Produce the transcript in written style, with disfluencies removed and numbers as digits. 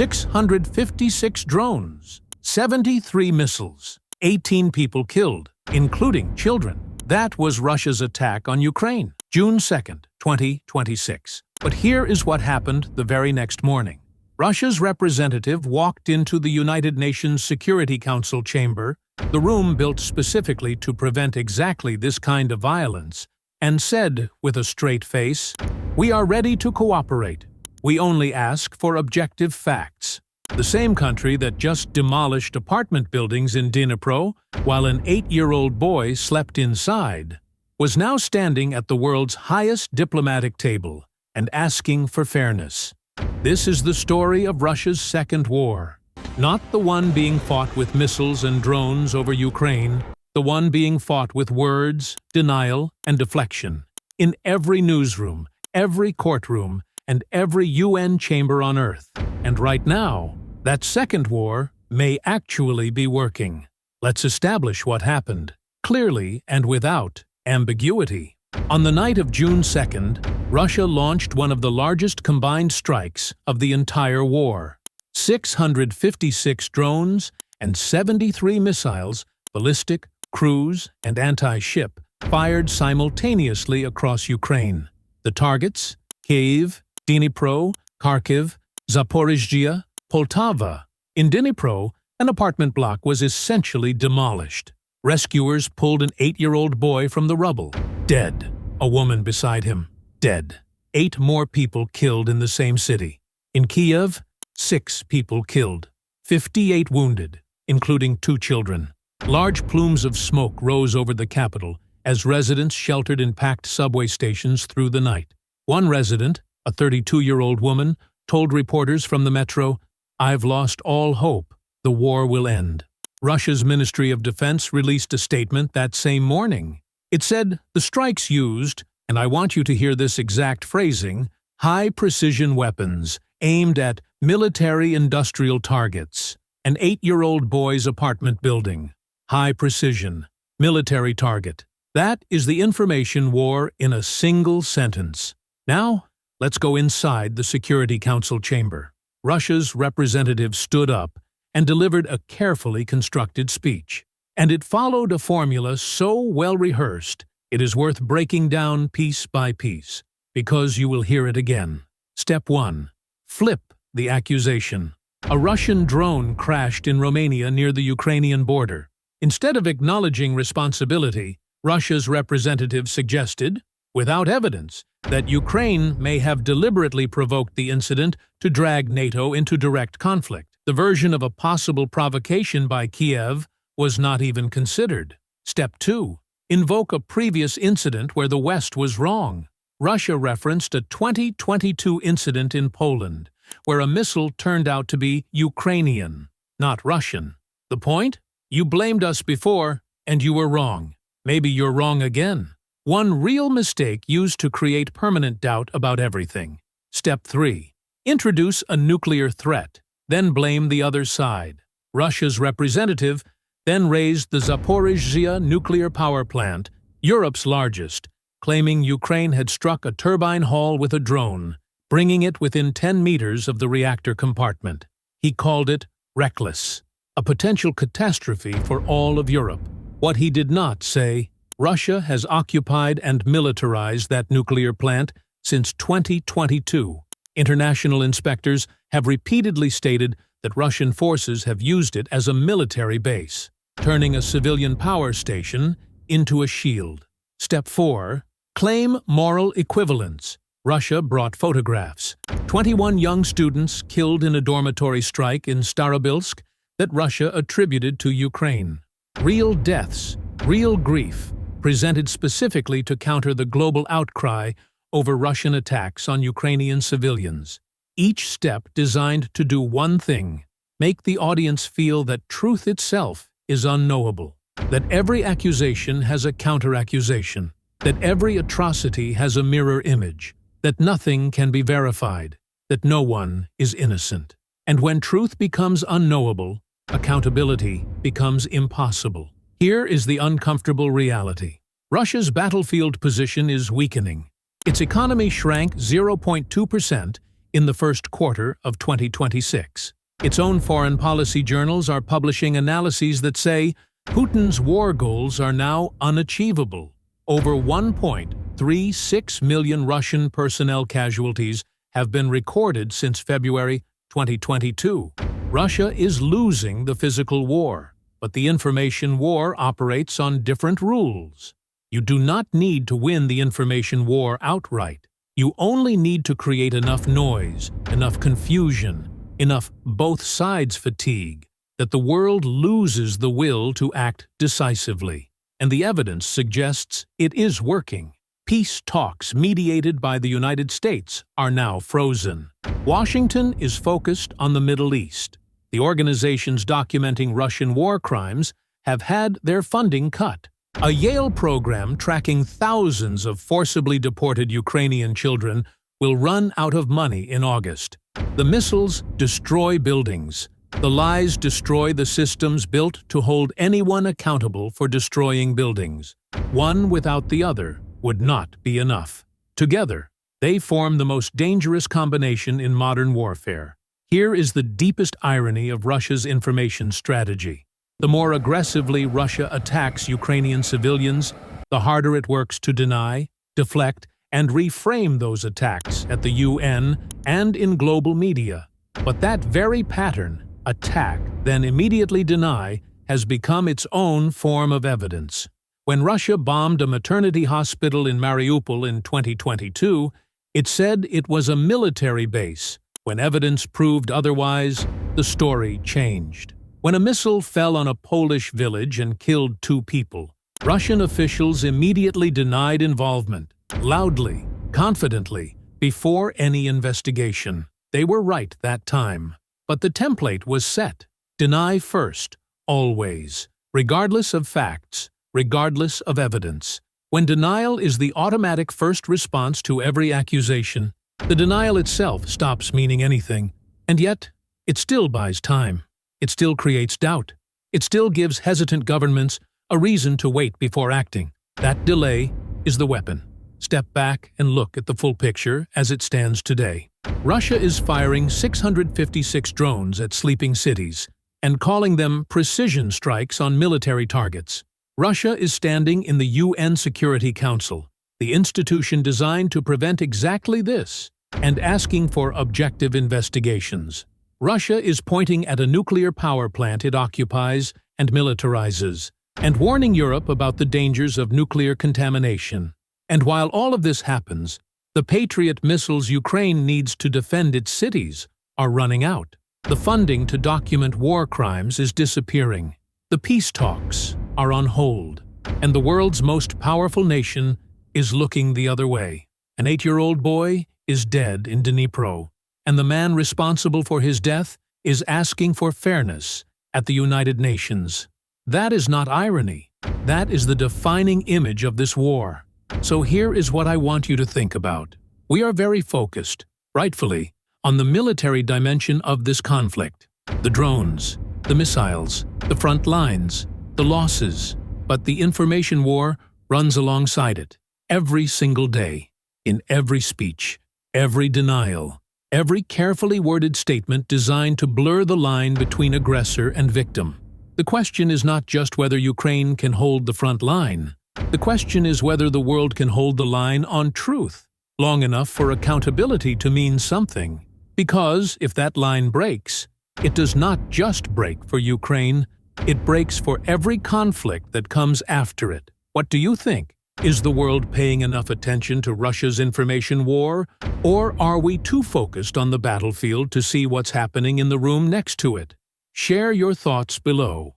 656 drones, 73 missiles, 18 people killed, including children. That was Russia's attack on Ukraine, June 2nd, 2026. But here is what happened the very next morning. Russia's representative walked into the United Nations Security Council chamber, the room built specifically to prevent exactly this kind of violence, and said with a straight face, "We are ready to cooperate. We only ask for objective facts." The same country that just demolished apartment buildings in Dnipro while an 8-year-old boy slept inside was now standing at the world's highest diplomatic table and asking for fairness. This is the story of Russia's second war. Not the one being fought with missiles and drones over Ukraine, the one being fought with words, denial, and deflection. In every newsroom, every courtroom, and every UN chamber on Earth. And right now, that second war may actually be working. Let's establish what happened, clearly and without ambiguity. On the night of June 2nd, Russia launched one of the largest combined strikes of the entire war. 656 drones and 73 missiles, ballistic, cruise, and anti-ship, fired simultaneously across Ukraine. The targets: Kyiv, Dnipro, Kharkiv, Zaporizhzhia, Poltava. In Dnipro, an apartment block was essentially demolished. Rescuers pulled an 8-year-old boy from the rubble. Dead. A woman beside him. Dead. 8 more people killed in the same city. In Kyiv, 6 people killed. 58 wounded, including 2 children. Large plumes of smoke rose over the capital as residents sheltered in packed subway stations through the night. One resident, a 32-year-old woman, told reporters from the metro, "I've lost all hope. The war will end." Russia's Ministry of Defense released a statement that same morning. It said the strikes used, and I want you to hear this exact phrasing, high-precision weapons aimed at military-industrial targets. An 8-year-old boy's apartment building. High-precision, military target. That is the information war in a single sentence. Now, let's go inside the Security Council chamber. Russia's representative stood up and delivered a carefully constructed speech. And it followed a formula so well-rehearsed, it is worth breaking down piece by piece, because you will hear it again. Step 1. Flip the accusation. A Russian drone crashed in Romania near the Ukrainian border. Instead of acknowledging responsibility, Russia's representative suggested, without evidence, that Ukraine may have deliberately provoked the incident to drag NATO into direct conflict. The version of a possible provocation by Kiev was not even considered. Step 2. Invoke a previous incident where the West was wrong. Russia referenced a 2022 incident in Poland, where a missile turned out to be Ukrainian, not Russian. The point? You blamed us before, and you were wrong. Maybe you're wrong again. One real mistake used to create permanent doubt about everything. Step 3. Introduce a nuclear threat, then blame the other side. Russia's representative then raised the Zaporizhzhia nuclear power plant, Europe's largest, claiming Ukraine had struck a turbine hall with a drone, bringing it within 10 meters of the reactor compartment. He called it reckless, a potential catastrophe for all of Europe. What he did not say: Russia has occupied and militarized that nuclear plant since 2022. International inspectors have repeatedly stated that Russian forces have used it as a military base, turning a civilian power station into a shield. Step 4. Claim moral equivalence. Russia brought photographs. 21 young students killed in a dormitory strike in Starobilsk that Russia attributed to Ukraine. Real deaths, real grief, presented specifically to counter the global outcry over Russian attacks on Ukrainian civilians. Each step designed to do one thing: make the audience feel that truth itself is unknowable, that every accusation has a counter-accusation, that every atrocity has a mirror image, that nothing can be verified, that no one is innocent. And when truth becomes unknowable, accountability becomes impossible. Here is the uncomfortable reality. Russia's battlefield position is weakening. Its economy shrank 0.2% in the first quarter of 2026. Its own foreign policy journals are publishing analyses that say Putin's war goals are now unachievable. Over 1.36 million Russian personnel casualties have been recorded since February 2022. Russia is losing the physical war, but the information war operates on different rules. You do not need to win the information war outright. You only need to create enough noise, enough confusion, enough both sides fatigue, that the world loses the will to act decisively. And the evidence suggests it is working. Peace talks mediated by the United States are now frozen. Washington is focused on the Middle East. The organizations documenting Russian war crimes have had their funding cut. A Yale program tracking thousands of forcibly deported Ukrainian children will run out of money in August. The missiles destroy buildings. The lies destroy the systems built to hold anyone accountable for destroying buildings. One without the other would not be enough. Together, they form the most dangerous combination in modern warfare. Here is the deepest irony of Russia's information strategy. The more aggressively Russia attacks Ukrainian civilians, the harder it works to deny, deflect, and reframe those attacks at the UN and in global media. But that very pattern, attack, then immediately deny, has become its own form of evidence. When Russia bombed a maternity hospital in Mariupol in 2022, it said it was a military base. When evidence proved otherwise, the story changed. When a missile fell on a Polish village and killed 2 people, Russian officials immediately denied involvement, loudly, confidently, before any investigation. They were right that time. But the template was set. Deny first, always, regardless of facts, regardless of evidence. When denial is the automatic first response to every accusation, the denial itself stops meaning anything. And yet, it still buys time. It still creates doubt. It still gives hesitant governments a reason to wait before acting. That delay is the weapon. Step back and look at the full picture as it stands today. Russia is firing 656 drones at sleeping cities and calling them precision strikes on military targets. Russia is standing in the UN Security Council, the institution designed to prevent exactly this, and asking for objective investigations. Russia is pointing at a nuclear power plant it occupies and militarizes, and warning Europe about the dangers of nuclear contamination. And while all of this happens, the Patriot missiles Ukraine needs to defend its cities are running out. The funding to document war crimes is disappearing. The peace talks are on hold, and the world's most powerful nation is looking the other way. An 8-year-old boy is dead in Dnipro, and the man responsible for his death is asking for fairness at the United Nations. That is not irony. That is the defining image of this war. So here is what I want you to think about. We are very focused, rightfully, on the military dimension of this conflict. The drones, the missiles, the front lines, the losses. But the information war runs alongside it, every single day, in every speech, every denial, every carefully worded statement designed to blur the line between aggressor and victim. The question is not just whether Ukraine can hold the front line. The question is whether the world can hold the line on truth long enough for accountability to mean something. Because if that line breaks, it does not just break for Ukraine, it breaks for every conflict that comes after it. What do you think? Is the world paying enough attention to Russia's information war, or are we too focused on the battlefield to see what's happening in the room next to it? Share your thoughts below.